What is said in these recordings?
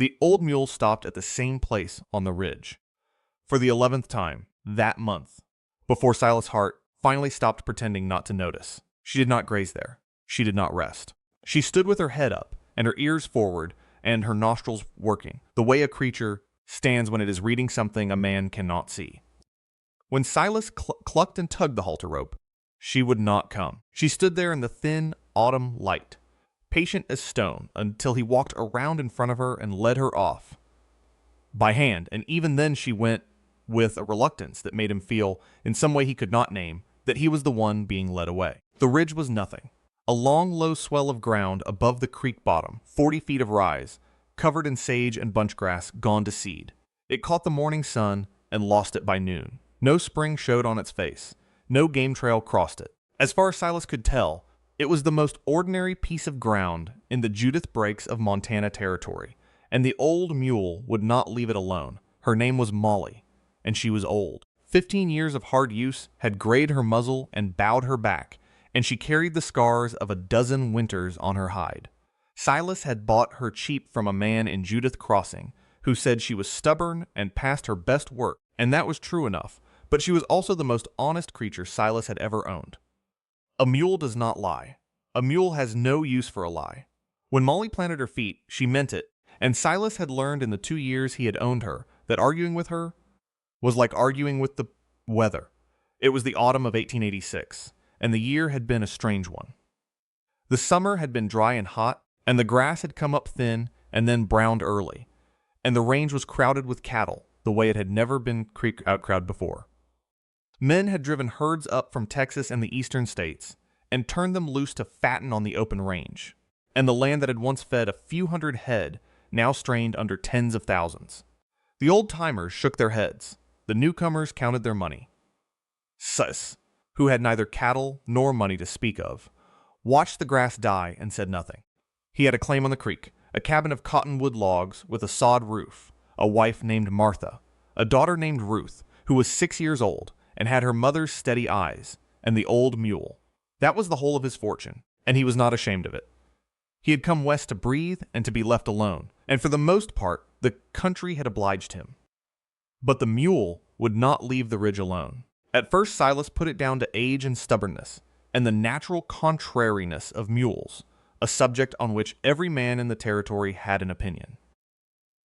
The old mule stopped at the same place on the ridge, for the 11th time that month, before Silas Hart finally stopped pretending not to notice. She did not graze there. She did not rest. She stood with her head up and her ears forward and her nostrils working, the way a creature stands when it is reading something a man cannot see. When Silas clucked and tugged the halter rope, she would not come. She stood there in the thin autumn light, patient as stone, until he walked around in front of her and led her off by hand, and even then she went with a reluctance that made him feel, in some way he could not name, that he was the one being led away. The ridge was nothing. A long, low swell of ground above the creek bottom, 40 feet of rise, covered in sage and bunch grass gone to seed. It caught the morning sun and lost it by noon. No spring showed on its face. No game trail crossed it. As far as Silas could tell, it was the most ordinary piece of ground in the Judith Breaks of Montana territory, and the old mule would not leave it alone. Her name was Molly, and she was old. 15 years of hard use had grayed her muzzle and bowed her back, and she carried the scars of a dozen winters on her hide. Silas had bought her cheap from a man in Judith Crossing, who said she was stubborn and past her best work, and that was true enough, but she was also the most honest creature Silas had ever owned. A mule does not lie. A mule has no use for a lie. When Molly planted her feet, she meant it, and Silas had learned in the 2 years he had owned her that arguing with her was like arguing with the weather. It was the autumn of 1886, and the year had been a strange one. The summer had been dry and hot, and the grass had come up thin and then browned early, and the range was crowded with cattle the way it had never been outcrowded before. Men had driven herds up from Texas and the eastern states and turned them loose to fatten on the open range, and the land that had once fed a few hundred head now strained under tens of thousands. The old-timers shook their heads. The newcomers counted their money. Sus, who had neither cattle nor money to speak of, watched the grass die and said nothing. He had a claim on the creek, a cabin of cottonwood logs with a sod roof, a wife named Martha, a daughter named Ruth, who was 6 years old and had her mother's steady eyes, and the old mule. That was the whole of his fortune, and he was not ashamed of it. He had come west to breathe and to be left alone, and for the most part, the country had obliged him. But the mule would not leave the ridge alone. At first, Silas put it down to age and stubbornness, and the natural contrariness of mules, a subject on which every man in the territory had an opinion.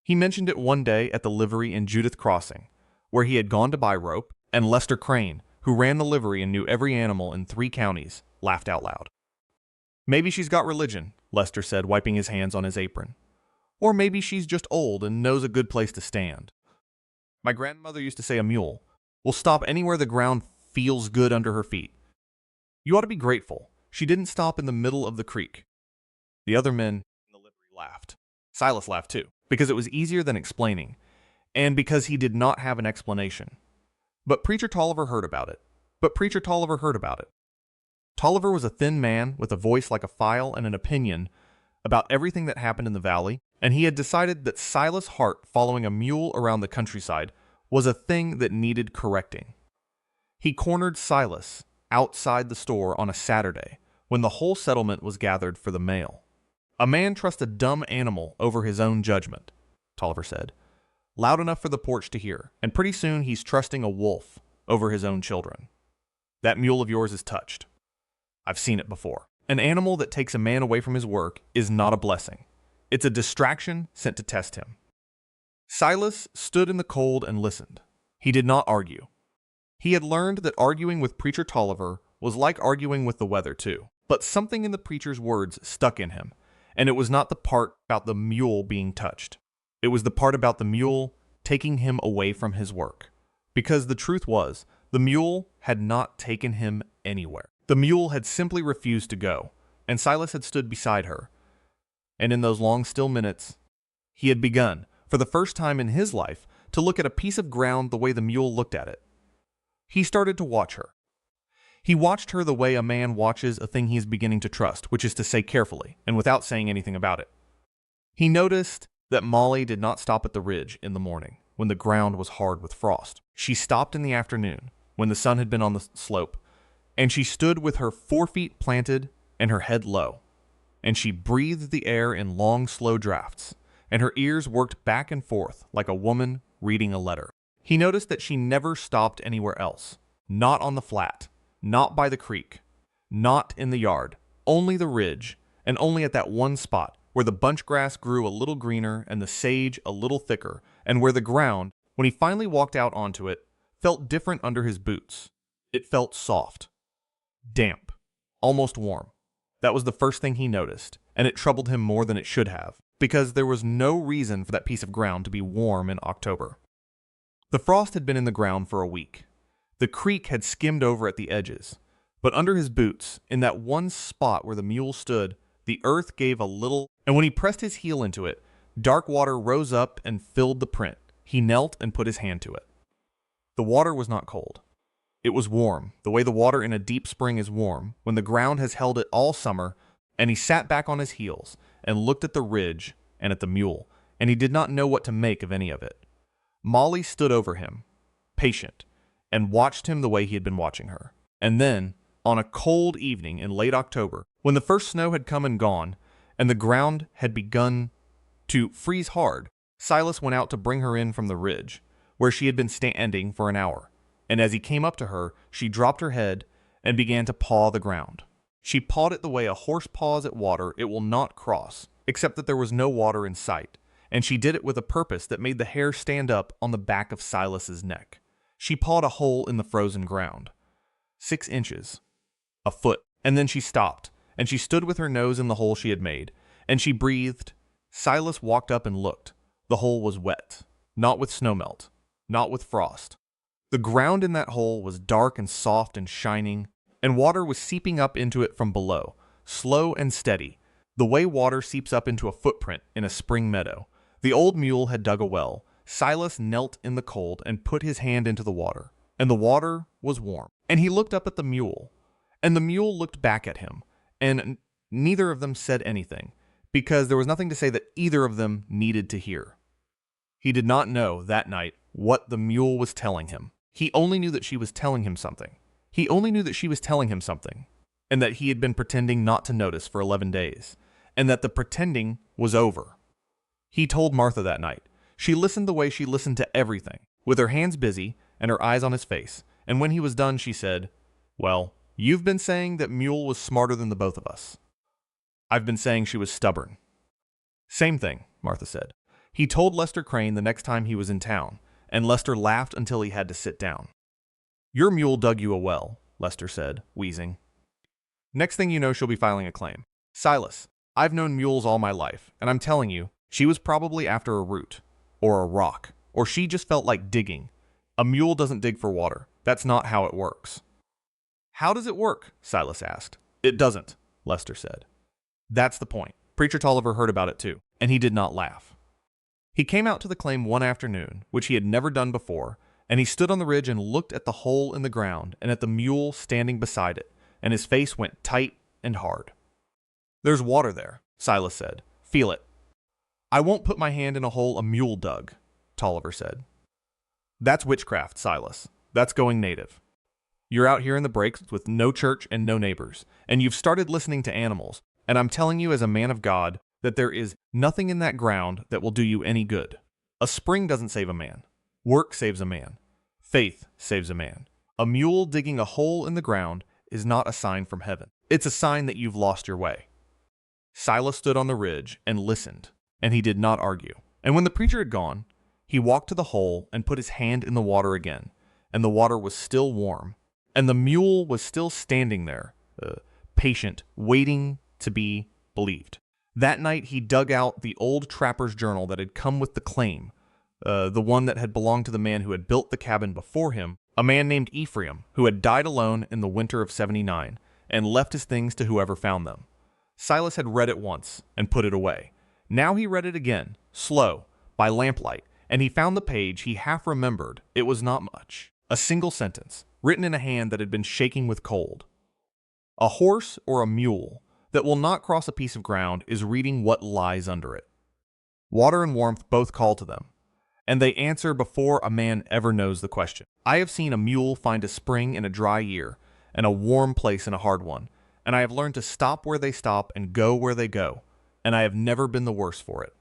He mentioned it one day at the livery in Judith Crossing, where he had gone to buy rope, and Lester Crane, who ran the livery and knew every animal in 3 counties, laughed out loud. "Maybe she's got religion," Lester said, wiping his hands on his apron. "Or maybe she's just old and knows a good place to stand. My grandmother used to say a mule will stop anywhere the ground feels good under her feet. You ought to be grateful. She didn't stop in the middle of the creek." The other men in the livery laughed. Silas laughed too, because it was easier than explaining, and because he did not have an explanation. But Preacher Tolliver heard about it. Tolliver was a thin man with a voice like a file and an opinion about everything that happened in the valley, and he had decided that Silas Hart following a mule around the countryside was a thing that needed correcting. He cornered Silas outside the store on a Saturday when the whole settlement was gathered for the mail. "A man trusts a dumb animal over his own judgment," Tolliver said, loud enough for the porch to hear, "and pretty soon he's trusting a wolf over his own children. That mule of yours is touched. I've seen it before. An animal that takes a man away from his work is not a blessing. It's a distraction sent to test him." Silas stood in the cold and listened. He did not argue. He had learned that arguing with Preacher Tolliver was like arguing with the weather too. But something in the preacher's words stuck in him, and it was not the part about the mule being touched. It was the part about the mule taking him away from his work. Because the truth was, the mule had not taken him anywhere. The mule had simply refused to go, and Silas had stood beside her. And in those long, still minutes, he had begun, for the first time in his life, to look at a piece of ground the way the mule looked at it. He started to watch her. He watched her the way a man watches a thing he is beginning to trust, which is to say carefully, and without saying anything about it. He noticed that Molly did not stop at the ridge in the morning, when the ground was hard with frost. She stopped in the afternoon, when the sun had been on the slope, and she stood with her 4 feet planted and her head low, and she breathed the air in long, slow drafts, and her ears worked back and forth like a woman reading a letter. He noticed that she never stopped anywhere else. Not on the flat, not by the creek, not in the yard, only the ridge, and only at that one spot where the bunch grass grew a little greener and the sage a little thicker, and where the ground, when he finally walked out onto it, felt different under his boots. It felt soft, damp, almost warm. That was the first thing he noticed, and it troubled him more than it should have, because there was no reason for that piece of ground to be warm in October. The frost had been in the ground for a week. The creek had skimmed over at the edges, but under his boots, in that one spot where the mule stood, the earth gave a little, and when he pressed his heel into it, dark water rose up and filled the print. He knelt and put his hand to it. The water was not cold. It was warm, the way the water in a deep spring is warm, when the ground has held it all summer, and he sat back on his heels and looked at the ridge and at the mule, and he did not know what to make of any of it. Molly stood over him, patient, and watched him the way he had been watching her. And then, on a cold evening in late October, when the first snow had come and gone, and the ground had begun to freeze hard, Silas went out to bring her in from the ridge, where she had been standing for an hour. And as he came up to her, she dropped her head and began to paw the ground. She pawed it the way a horse paws at water it will not cross, except that there was no water in sight, and she did it with a purpose that made the hair stand up on the back of Silas's neck. She pawed a hole in the frozen ground, 6 inches, a foot, and then she stopped, and she stood with her nose in the hole she had made, and she breathed. Silas walked up and looked. The hole was wet, not with snowmelt, not with frost. The ground in that hole was dark and soft and shining, and water was seeping up into it from below, slow and steady, the way water seeps up into a footprint in a spring meadow. The old mule had dug a well. Silas knelt in the cold and put his hand into the water, and the water was warm. And he looked up at the mule, and the mule looked back at him, and neither of them said anything, because there was nothing to say that either of them needed to hear. He did not know that night what the mule was telling him. He only knew that she was telling him something. He only knew that she was telling him something, and that he had been pretending not to notice for 11 days, and that the pretending was over. He told Martha that night. She listened the way she listened to everything, with her hands busy and her eyes on his face, and when he was done, she said, "Well, you've been saying that Mule was smarter than the both of us. I've been saying she was stubborn." "Same thing," Martha said. He told Lester Crane the next time he was in town, and Lester laughed until he had to sit down. "Your mule dug you a well," Lester said, wheezing. "Next thing you know, she'll be filing a claim. Silas, I've known mules all my life, and I'm telling you, she was probably after a root, or a rock, or she just felt like digging. A mule doesn't dig for water. That's not how it works." "How does it work?" Silas asked. "It doesn't," Lester said. "That's the point. Preacher Tolliver heard about it too, and he did not laugh." He came out to the claim one afternoon, which he had never done before, and he stood on the ridge and looked at the hole in the ground and at the mule standing beside it, and his face went tight and hard. "There's water there," Silas said. "Feel it." "I won't put my hand in a hole a mule dug," Tolliver said. "That's witchcraft, Silas. That's going native. You're out here in the breaks with no church and no neighbors, and you've started listening to animals, and I'm telling you as a man of God that there is nothing in that ground that will do you any good. A spring doesn't save a man. Work saves a man. Faith saves a man. A mule digging a hole in the ground is not a sign from heaven. It's a sign that you've lost your way." Silas stood on the ridge and listened, and he did not argue. And when the preacher had gone, he walked to the hole and put his hand in the water again, and the water was still warm, and the mule was still standing there, patient, waiting to be believed. That night he dug out the old trapper's journal that had come with the claim, the one that had belonged to the man who had built the cabin before him, a man named Ephraim, who had died alone in the winter of '79, and left his things to whoever found them. Silas had read it once and put it away. Now he read it again, slow, by lamplight, and he found the page he half remembered. It was not much. A single sentence, written in a hand that had been shaking with cold. "A horse or a mule that will not cross a piece of ground is reading what lies under it. Water and warmth both call to them, and they answer before a man ever knows the question. I have seen a mule find a spring in a dry year, and a warm place in a hard one, and I have learned to stop where they stop and go where they go, and I have never been the worse for it."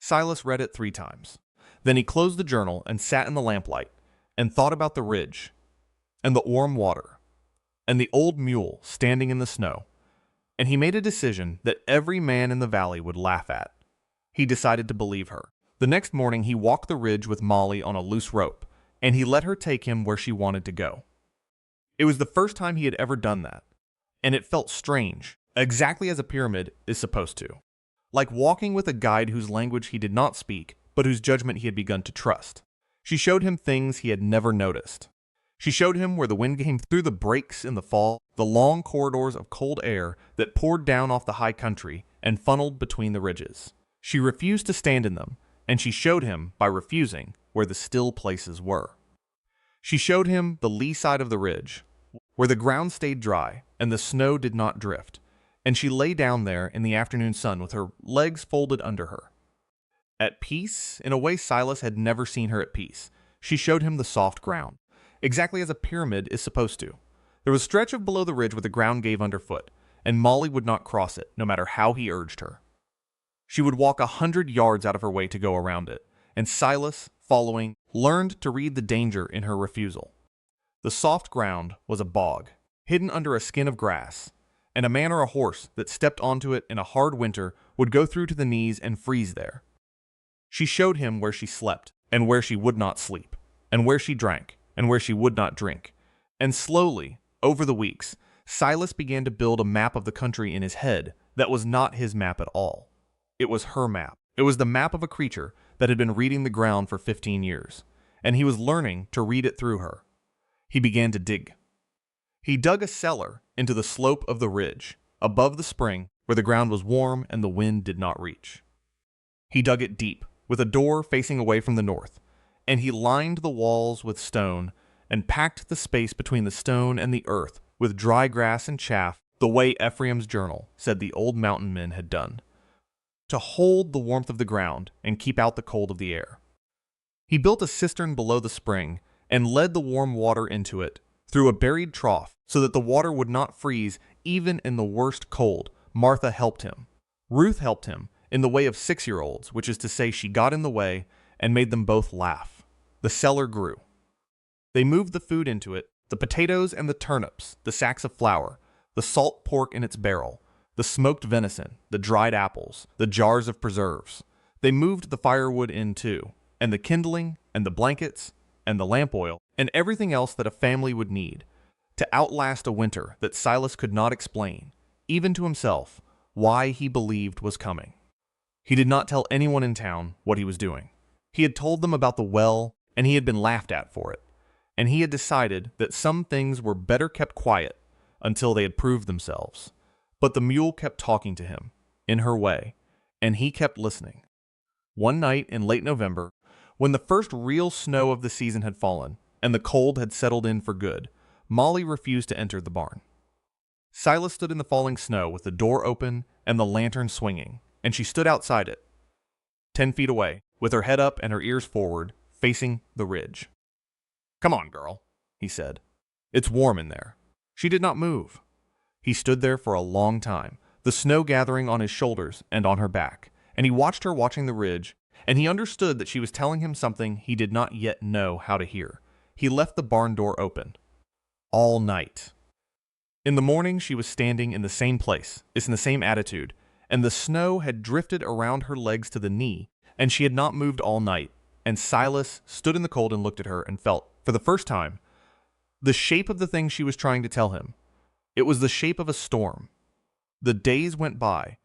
Silas read it 3 times. Then he closed the journal and sat in the lamplight and thought about the ridge and the warm water and the old mule standing in the snow. And he made a decision that every man in the valley would laugh at. He decided to believe her. The next morning he walked the ridge with Molly on a loose rope, and he let her take him where she wanted to go. It was the first time he had ever done that, and it felt strange, exactly as a pyramid is supposed to. Like walking with a guide whose language he did not speak, but whose judgment he had begun to trust. She showed him things he had never noticed. She showed him where the wind came through the breaks in the fall, the long corridors of cold air that poured down off the high country and funneled between the ridges. She refused to stand in them, and she showed him, by refusing, where the still places were. She showed him the lee side of the ridge, where the ground stayed dry and the snow did not drift, and she lay down there in the afternoon sun with her legs folded under her. At peace, in a way Silas had never seen her at peace, she showed him the soft ground, exactly as a pyramid is supposed to. There was a stretch of below the ridge where the ground gave underfoot, and Molly would not cross it, no matter how he urged her. She would walk 100 yards out of her way to go around it, and Silas, following, learned to read the danger in her refusal. The soft ground was a bog, hidden under a skin of grass, and a man or a horse that stepped onto it in a hard winter would go through to the knees and freeze there. She showed him where she slept, and where she would not sleep, and where she drank, and where she would not drink. And slowly, over the weeks, Silas began to build a map of the country in his head that was not his map at all. It was her map. It was the map of a creature that had been reading the ground for 15 years, and he was learning to read it through her. He began to dig. He dug a cellar into the slope of the ridge, above the spring, where the ground was warm and the wind did not reach. He dug it deep, with a door facing away from the north, and he lined the walls with stone and packed the space between the stone and the earth with dry grass and chaff, the way Ephraim's journal said the old mountain men had done, to hold the warmth of the ground and keep out the cold of the air. He built a cistern below the spring and led the warm water into it through a buried trough so that the water would not freeze even in the worst cold. Martha helped him. Ruth helped him in the way of 6-year-olds, which is to say she got in the way and made them both laugh. The cellar grew. They moved the food into it, the potatoes and the turnips, the sacks of flour, the salt pork in its barrel, the smoked venison, the dried apples, the jars of preserves. They moved the firewood in too, and the kindling, and the blankets, and the lamp oil, and everything else that a family would need to outlast a winter that Silas could not explain, even to himself, why he believed was coming. He did not tell anyone in town what he was doing. He had told them about the well, and he had been laughed at for it, and he had decided that some things were better kept quiet until they had proved themselves. But the mule kept talking to him, in her way, and he kept listening. One night in late November, when the first real snow of the season had fallen, and the cold had settled in for good, Molly refused to enter the barn. Silas stood in the falling snow with the door open and the lantern swinging, and she stood outside it, 10 feet away, with her head up and her ears forward, facing the ridge. "Come on, girl," he said. "It's warm in there." She did not move. He stood there for a long time, the snow gathering on his shoulders and on her back, and he watched her watching the ridge, and he understood that she was telling him something he did not yet know how to hear. He left the barn door open. All night. In the morning, she was standing in the same place, in the same attitude, and the snow had drifted around her legs to the knee, and she had not moved all night, and Silas stood in the cold and looked at her and felt, for the first time, the shape of the thing she was trying to tell him. It was the shape of a storm. The days went by,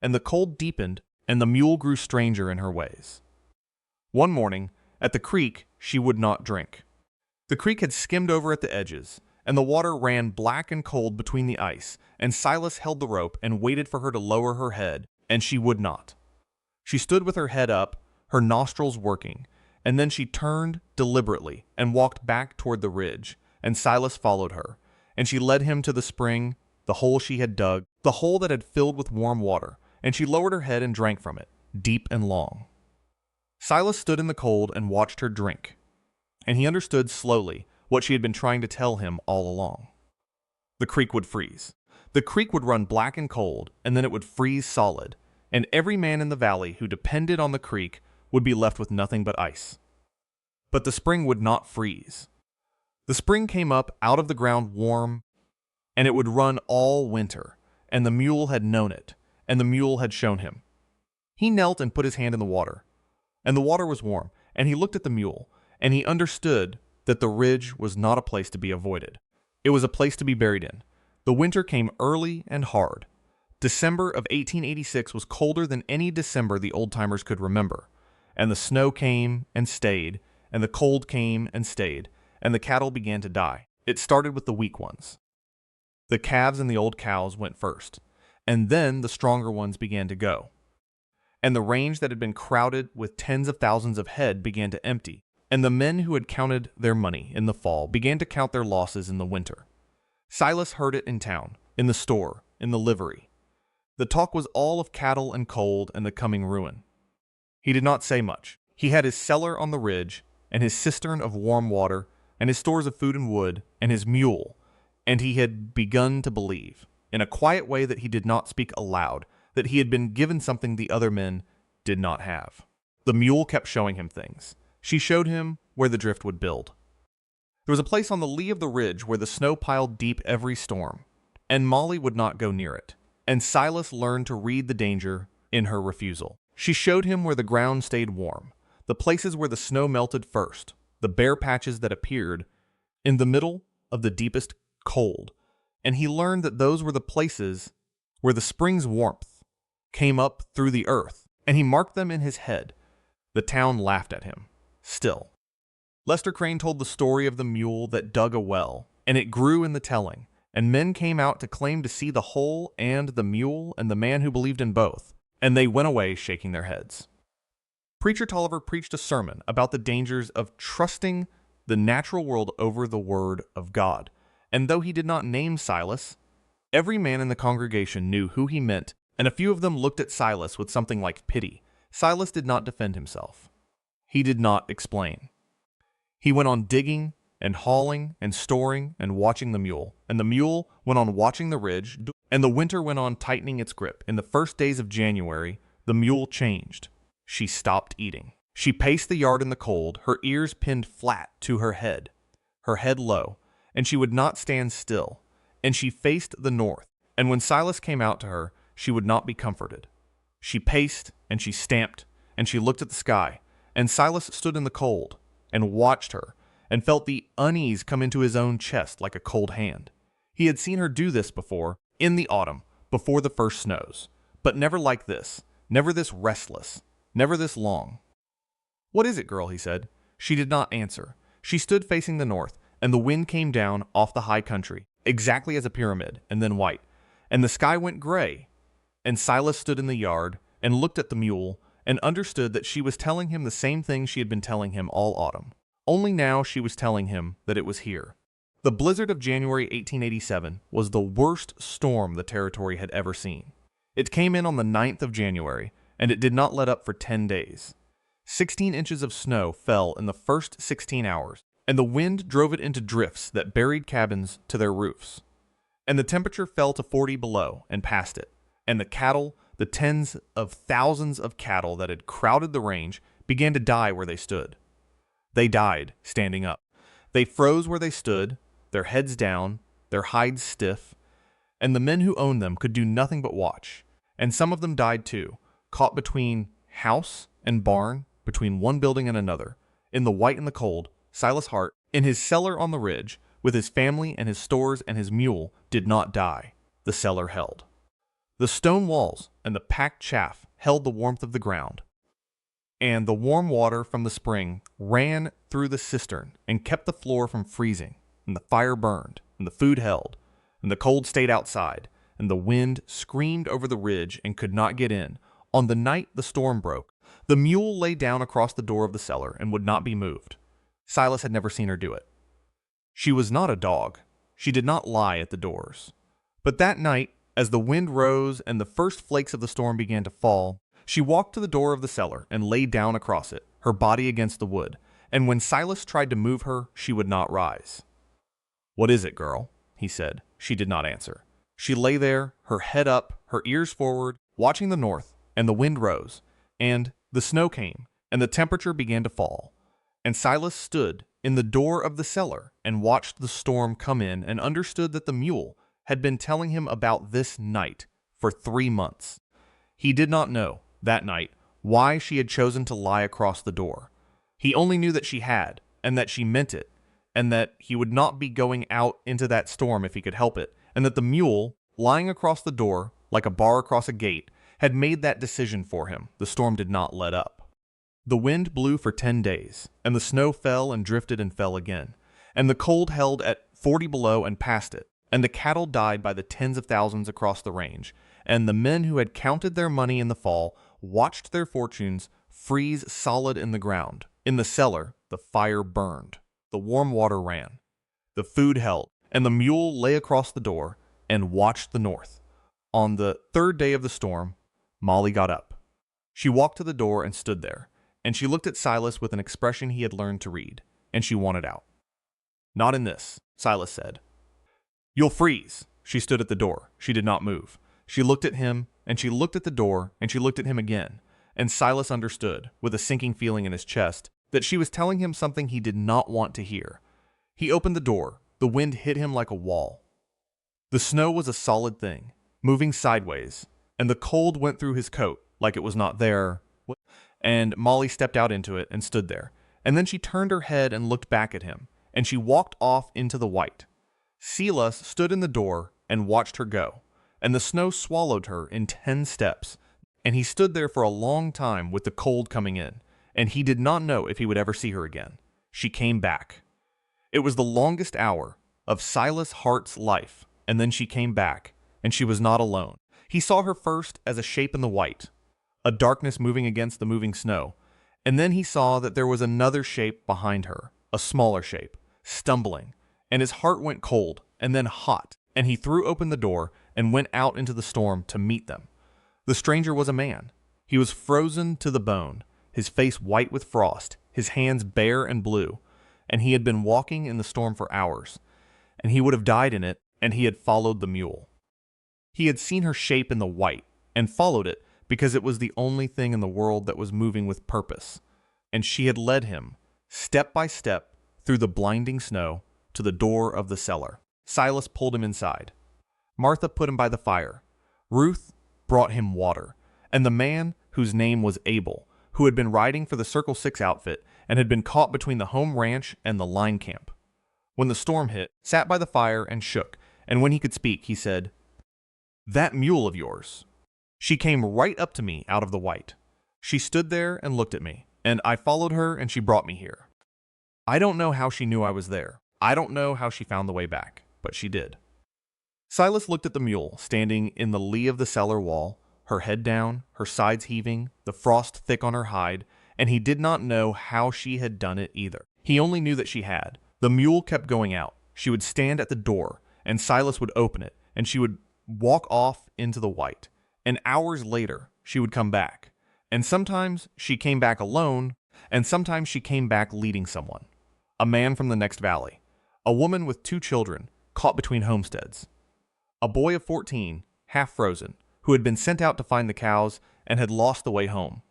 and the cold deepened, and the mule grew stranger in her ways. One morning, at the creek, she would not drink. The creek had skimmed over at the edges, and the water ran black and cold between the ice, and Silas held the rope and waited for her to lower her head, and she would not. She stood with her head up, her nostrils working, and then she turned deliberately and walked back toward the ridge, and Silas followed her, and she led him to the spring, the hole she had dug, the hole that had filled with warm water, and she lowered her head and drank from it, deep and long. Silas stood in the cold and watched her drink, and he understood slowly what she had been trying to tell him all along. The creek would freeze. The creek would run black and cold, and then it would freeze solid, and every man in the valley who depended on the creek would be left with nothing but ice. But the spring would not freeze. The spring came up out of the ground warm, and it would run all winter, and the mule had known it, and the mule had shown him. He knelt and put his hand in the water, and the water was warm, and he looked at the mule, and he understood that the ridge was not a place to be avoided. It was a place to be buried in. The winter came early and hard. December of 1886 was colder than any December the old-timers could remember, and the snow came and stayed, and the cold came and stayed, and the cattle began to die. It started with the weak ones. The calves and the old cows went first, and then the stronger ones began to go. And the range that had been crowded with tens of thousands of head began to empty, and the men who had counted their money in the fall began to count their losses in the winter. Silas heard it in town, in the store, in the livery. The talk was all of cattle and cold and the coming ruin. He did not say much. He had his cellar on the ridge, and his cistern of warm water, and his stores of food and wood, and his mule, and he had begun to believe, in a quiet way that he did not speak aloud, that he had been given something the other men did not have. The mule kept showing him things. She showed him where the drift would build. There was a place on the lee of the ridge where the snow piled deep every storm, and Molly would not go near it, and Silas learned to read the danger in her refusal. She showed him where the ground stayed warm, the places where the snow melted first, the bare patches that appeared in the middle of the deepest cold, and he learned that those were the places where the spring's warmth came up through the earth, and he marked them in his head. The town laughed at him. Still, Lester Crane told the story of the mule that dug a well, and it grew in the telling, and men came out to claim to see the hole and the mule and the man who believed in both, and they went away shaking their heads. Preacher Tolliver preached a sermon about the dangers of trusting the natural world over the word of God, and though he did not name Silas, every man in the congregation knew who he meant, and a few of them looked at Silas with something like pity. Silas did not defend himself. He did not explain. He went on digging and hauling and storing and watching the mule, and the mule went on watching the ridge, and the winter went on tightening its grip. In the first days of January, the mule changed. She stopped eating. She paced the yard in the cold, her ears pinned flat to her head low, and she would not stand still, and she faced the north, and when Silas came out to her, she would not be comforted. She paced, and she stamped, and she looked at the sky, and Silas stood in the cold, and watched her, and felt the unease come into his own chest like a cold hand. He had seen her do this before, in the autumn, before the first snows, but never like this, never this restless, never this long. "What is it, girl?" he said. She did not answer. She stood facing the north, and the wind came down off the high country, exactly as a pyramid, and then white, and the sky went gray, and Silas stood in the yard, and looked at the mule, and understood that she was telling him the same thing she had been telling him all autumn. Only now she was telling him that it was here. The blizzard of January 1887 was the worst storm the territory had ever seen. It came in on the 9th of January, and it did not let up for 10 days. 16 inches of snow fell in the first 16 hours, and the wind drove it into drifts that buried cabins to their roofs. And the temperature fell to 40 below and past it, and the cattle, the tens of thousands of cattle that had crowded the range, began to die where they stood. They died standing up. They froze where they stood, their heads down, their hides stiff, and the men who owned them could do nothing but watch. And some of them died too, caught between house and barn, between one building and another. In the white and the cold, Silas Hart, in his cellar on the ridge, with his family and his stores and his mule, did not die. The cellar held. The stone walls and the packed chaff held the warmth of the ground, and the warm water from the spring ran through the cistern and kept the floor from freezing, and the fire burned, and the food held, and the cold stayed outside, and the wind screamed over the ridge and could not get in. On the night the storm broke, the mule lay down across the door of the cellar and would not be moved. Silas had never seen her do it. She was not a dog. She did not lie at the doors. But that night, as the wind rose and the first flakes of the storm began to fall, she walked to the door of the cellar and lay down across it, her body against the wood, and when Silas tried to move her, she would not rise. "What is it, girl?" he said. She did not answer. She lay there, her head up, her ears forward, watching the north, and the wind rose, and the snow came, and the temperature began to fall. And Silas stood in the door of the cellar and watched the storm come in and understood that the mule had been telling him about this night for 3 months. He did not know, that night, why she had chosen to lie across the door. He only knew that she had, and that she meant it, and that he would not be going out into that storm if he could help it, and that the mule, lying across the door, like a bar across a gate, had made that decision for him. The storm did not let up. The wind blew for 10 days, and the snow fell and drifted and fell again, and the cold held at 40 below and past it, and the cattle died by the tens of thousands across the range, and the men who had counted their money in the fall watched their fortunes freeze solid in the ground. In the cellar, the fire burned, the warm water ran, the food held, and the mule lay across the door and watched the north. On the 3rd day of the storm, Molly got up. She walked to the door and stood there, and she looked at Silas with an expression he had learned to read, and she wanted out. "Not in this," Silas said. "You'll freeze." She stood at the door. She did not move. She looked at him, and she looked at the door, and she looked at him again, and Silas understood, with a sinking feeling in his chest, that she was telling him something he did not want to hear. He opened the door. The wind hit him like a wall. The snow was a solid thing, moving sideways, and the cold went through his coat like it was not there. And Molly stepped out into it and stood there, and then she turned her head and looked back at him, and she walked off into the white. Silas stood in the door and watched her go, and the snow swallowed her in 10 steps, and he stood there for a long time with the cold coming in, and he did not know if he would ever see her again. She came back. It was the longest hour of Silas Hart's life, and then she came back, and she was not alone. He saw her first as a shape in the white, a darkness moving against the moving snow, and then he saw that there was another shape behind her, a smaller shape, stumbling, and his heart went cold and then hot, and he threw open the door and went out into the storm to meet them. The stranger was a man. He was frozen to the bone, his face white with frost, his hands bare and blue, and he had been walking in the storm for hours, and he would have died in it, and he had followed the mule. He had seen her shape in the white, and followed it because it was the only thing in the world that was moving with purpose, and she had led him, step by step, through the blinding snow, to the door of the cellar. Silas pulled him inside. Martha put him by the fire. Ruth brought him water, and the man, whose name was Abel, who had been riding for the Circle 6 outfit and had been caught between the home ranch and the line camp, when the storm hit, sat by the fire and shook, and when he could speak, he said, "That mule of yours." She came right up to me out of the white. She stood there and looked at me, and I followed her, and she brought me here. I don't know how she knew I was there. I don't know how she found the way back, but she did. Silas looked at the mule, standing in the lee of the cellar wall, her head down, her sides heaving, the frost thick on her hide, and he did not know how she had done it either. He only knew that she had. The mule kept going out. She would stand at the door, and Silas would open it, and she would walk off into the white. And hours later, she would come back. And sometimes she came back alone, and sometimes she came back leading someone. A man from the next valley. A woman with 2 children, caught between homesteads. A boy of 14, half frozen, who had been sent out to find the cows and had lost the way home.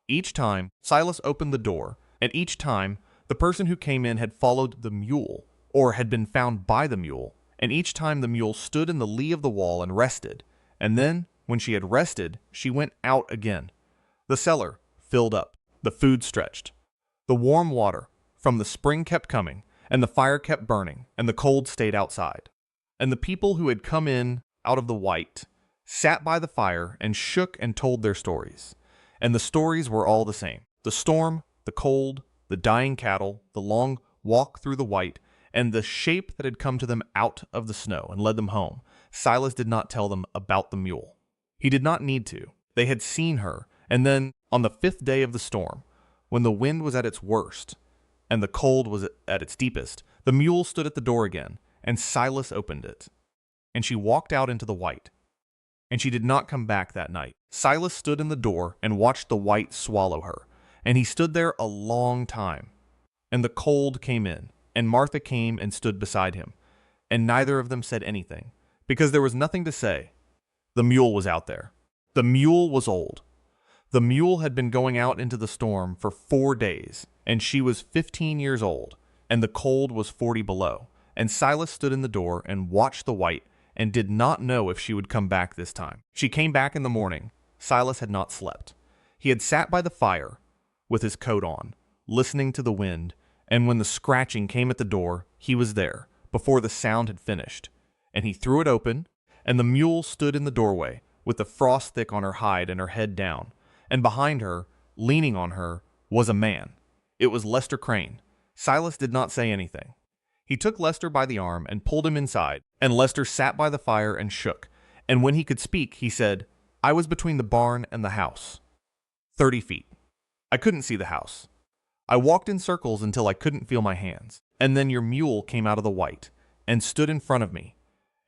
Each time, Silas opened the door, and each time, the person who came in had followed the mule, or had been found by the mule, and each time the mule stood in the lee of the wall and rested, and then, when she had rested, she went out again. The cellar filled up, the food stretched. The warm water from the spring kept coming, and the fire kept burning, and the cold stayed outside. And the people who had come in out of the white sat by the fire and shook and told their stories. And the stories were all the same. The storm, the cold, the dying cattle, the long walk through the white, and the shape that had come to them out of the snow and led them home. Silas did not tell them about the mule. He did not need to. They had seen her, and then, on the 5th day of the storm, when the wind was at its worst, and the cold was at its deepest, the mule stood at the door again, and Silas opened it. And she walked out into the white. And she did not come back that night. Silas stood in the door and watched the white swallow her, and he stood there a long time. And the cold came in, and Martha came and stood beside him, and neither of them said anything, because there was nothing to say. The mule was out there. The mule was old. The mule had been going out into the storm for 4 days, and she was 15 years old, and the cold was 40 below. And Silas stood in the door and watched the white, and did not know if she would come back this time. She came back in the morning. Silas had not slept. He had sat by the fire with his coat on, listening to the wind, and when the scratching came at the door, he was there, before the sound had finished. And he threw it open, and the mule stood in the doorway, with the frost thick on her hide and her head down. And behind her, leaning on her, was a man. It was Lester Crane. Silas did not say anything. He took Lester by the arm and pulled him inside, and Lester sat by the fire and shook. And when he could speak, he said, "I was between the barn and the house. 30 feet. I couldn't see the house. I walked in circles until I couldn't feel my hands. And then your mule came out of the white and stood in front of me.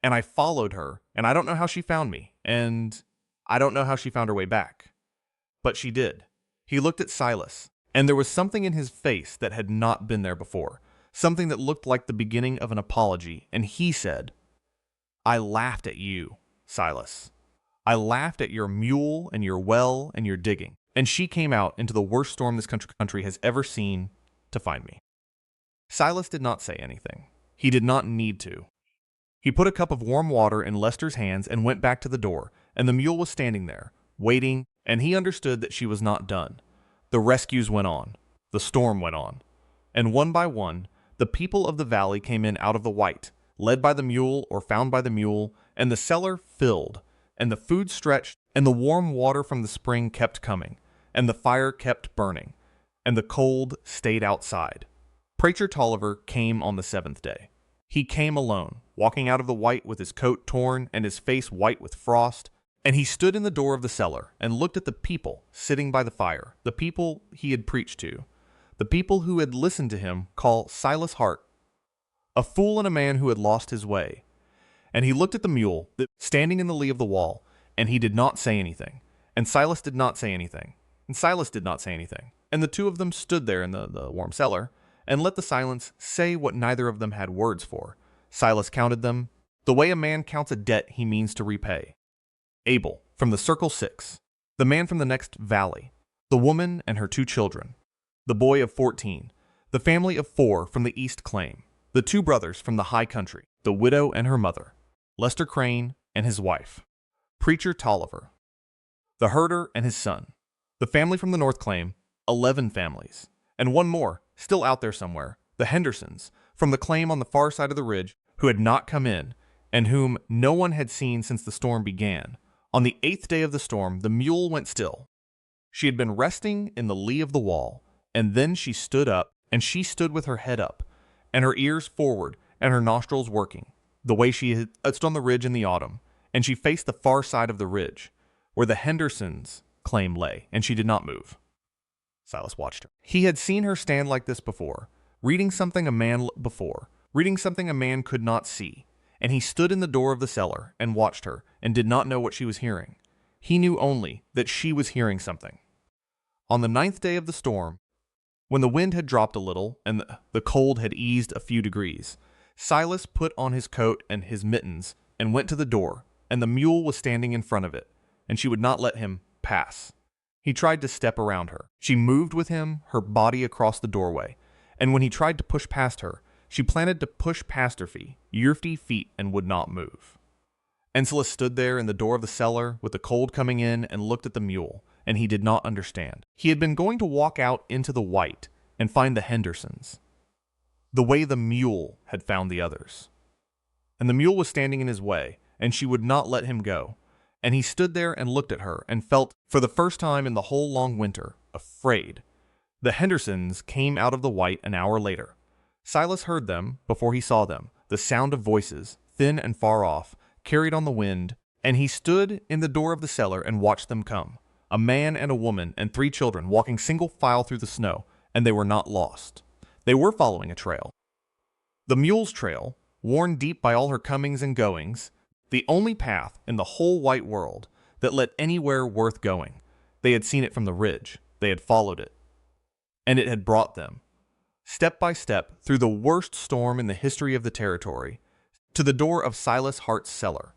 And I followed her, and I don't know how she found me, and I don't know how she found her way back. But she did." He looked at Silas, and there was something in his face that had not been there before, something that looked like the beginning of an apology, and he said, "I laughed at you, Silas. I laughed at your mule and your well and your digging, and she came out into the worst storm this country has ever seen to find me." Silas did not say anything. He did not need to. He put a cup of warm water in Lester's hands and went back to the door, and the mule was standing there, waiting, and he understood that she was not done. The rescues went on. The storm went on. And one by one, the people of the valley came in out of the white, led by the mule or found by the mule, and the cellar filled, and the food stretched, and the warm water from the spring kept coming, and the fire kept burning, and the cold stayed outside. Preacher Tolliver came on the 7th day. He came alone, walking out of the white with his coat torn and his face white with frost, and he stood in the door of the cellar and looked at the people sitting by the fire, the people he had preached to, the people who had listened to him call Silas Hart a fool and a man who had lost his way. And he looked at the mule standing in the lee of the wall, and he did not say anything. And Silas did not say anything. And Silas did not say anything. And the two of them stood there in the warm cellar, and let the silence say what neither of them had words for. Silas counted them, the way a man counts a debt he means to repay. Abel, from the Circle 6, the man from the next valley, the woman and her 2 children, the boy of 14, the family of 4 from the East Claim, the 2 brothers from the high country, the widow and her mother, Lester Crane and his wife, Preacher Tolliver, the herder and his son, the family from the North Claim, 11 families, and one more, still out there somewhere, the Hendersons, from the claim on the far side of the ridge, who had not come in, and whom no one had seen since the storm began. On the 8th day of the storm, the mule went still. She had been resting in the lee of the wall, and then she stood up, and she stood with her head up, and her ears forward, and her nostrils working, the way she had stood on the ridge in the autumn, and she faced the far side of the ridge, where the Hendersons' claim lay, and she did not move. Silas watched her. He had seen her stand like this before, reading something a man could not see, and he stood in the door of the cellar and watched her, and did not know what she was hearing. He knew only that she was hearing something. On the 9th day of the storm, when the wind had dropped a little, and the cold had eased a few degrees, Silas put on his coat and his mittens, and went to the door, and the mule was standing in front of it, and she would not let him pass. He tried to step around her. She moved with him, her body across the doorway, and when he tried to push past her, she planted to push past her feet, and would not move. Ensilas stood there in the door of the cellar with the cold coming in and looked at the mule, and he did not understand. He had been going to walk out into the white and find the Hendersons, the way the mule had found the others. And the mule was standing in his way, and she would not let him go. And he stood there and looked at her and felt, for the first time in the whole long winter, afraid. The Hendersons came out of the white an hour later. Silas heard them before he saw them, the sound of voices, thin and far off, carried on the wind, and he stood in the door of the cellar and watched them come, a man and a woman and 3 children walking single file through the snow, and they were not lost. They were following a trail. The mule's trail, worn deep by all her comings and goings, the only path in the whole white world that led anywhere worth going. They had seen it from the ridge. They had followed it. And it had brought them, step by step, through the worst storm in the history of the territory, to the door of Silas Hart's cellar.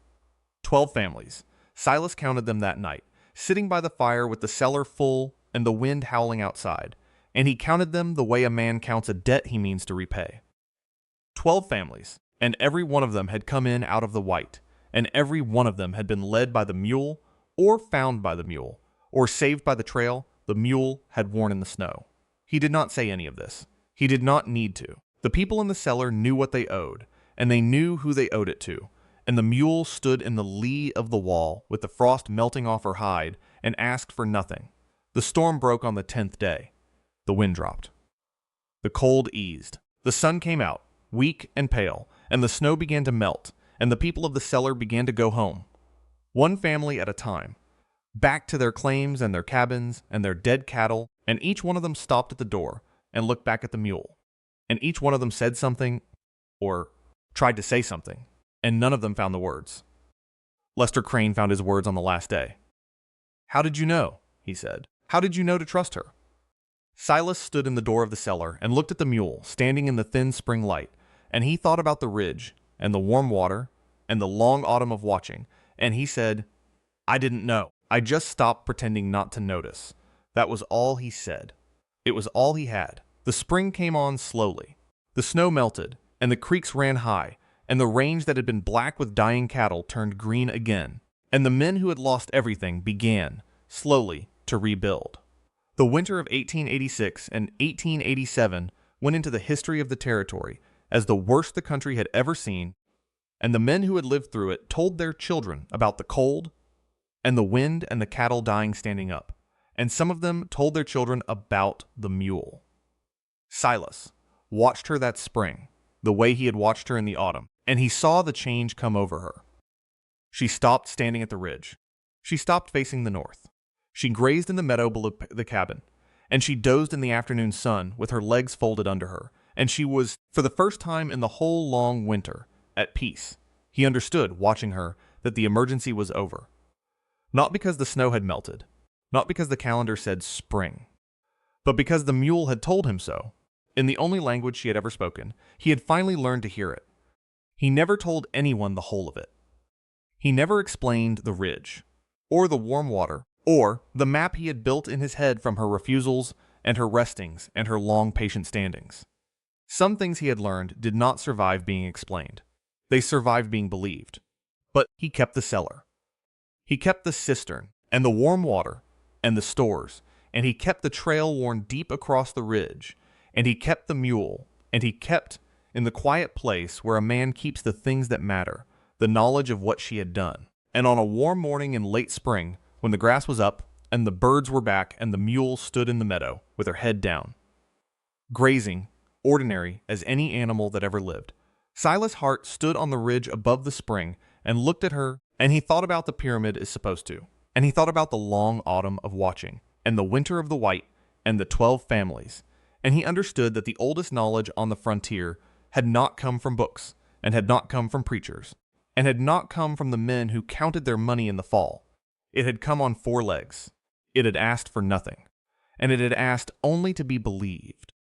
12 families. Silas counted them that night. sitting by the fire with the cellar full and the wind howling outside, and he counted them the way a man counts a debt he means to repay. 12 families, and every one of them had come in out of the white, and every one of them had been led by the mule, or found by the mule, or saved by the trail the mule had worn in the snow. He did not say any of this. He did not need to. The people in the cellar knew what they owed, and they knew who they owed it to, and the mule stood in the lee of the wall with the frost melting off her hide and asked for nothing. The storm broke on the 10th day. The wind dropped. The cold eased. The sun came out, weak and pale, and the snow began to melt, and the people of the cellar began to go home, one family at a time, back to their claims and their cabins and their dead cattle, and each one of them stopped at the door and looked back at the mule, and each one of them said something, or tried to say something, and none of them found the words. Lester Crane found his words on the last day. "How did you know?" he said. "How did you know to trust her?" Silas stood in the door of the cellar and looked at the mule standing in the thin spring light, and he thought about the ridge and the warm water and the long autumn of watching, and he said, "I didn't know. I just stopped pretending not to notice." That was all he said. It was all he had. The spring came on slowly. The snow melted, and the creeks ran high, and the range that had been black with dying cattle turned green again, and the men who had lost everything began, slowly, to rebuild. The winter of 1886 and 1887 went into the history of the territory as the worst the country had ever seen, and the men who had lived through it told their children about the cold and the wind and the cattle dying standing up, and some of them told their children about the mule. Silas watched her that spring, the way he had watched her in the autumn, and he saw the change come over her. She stopped standing at the ridge. She stopped facing the north. She grazed in the meadow below the cabin, and she dozed in the afternoon sun with her legs folded under her, and she was, for the first time in the whole long winter, at peace. He understood, watching her, that the emergency was over. Not because the snow had melted, not because the calendar said spring, but because the mule had told him so. In the only language she had ever spoken, he had finally learned to hear it. He never told anyone the whole of it. He never explained the ridge, or the warm water, or the map he had built in his head from her refusals and her restings and her long patient standings. Some things he had learned did not survive being explained. They survived being believed. But he kept the cellar. He kept the cistern and the warm water and the stores, and he kept the trail worn deep across the ridge, and he kept the mule, and he kept, in the quiet place where a man keeps the things that matter, the knowledge of what she had done. And on a warm morning in late spring, when the grass was up, and the birds were back, and the mule stood in the meadow, with her head down, grazing, ordinary as any animal that ever lived, Silas Hart stood on the ridge above the spring and looked at her, and he thought about the pyramid is supposed to, and he thought about the long autumn of watching, and the winter of the white, and the 12 families, and he understood that the oldest knowledge on the frontier had not come from books, and had not come from preachers, and had not come from the men who counted their money in the fall. It had come on 4 legs. It had asked for nothing, and it had asked only to be believed.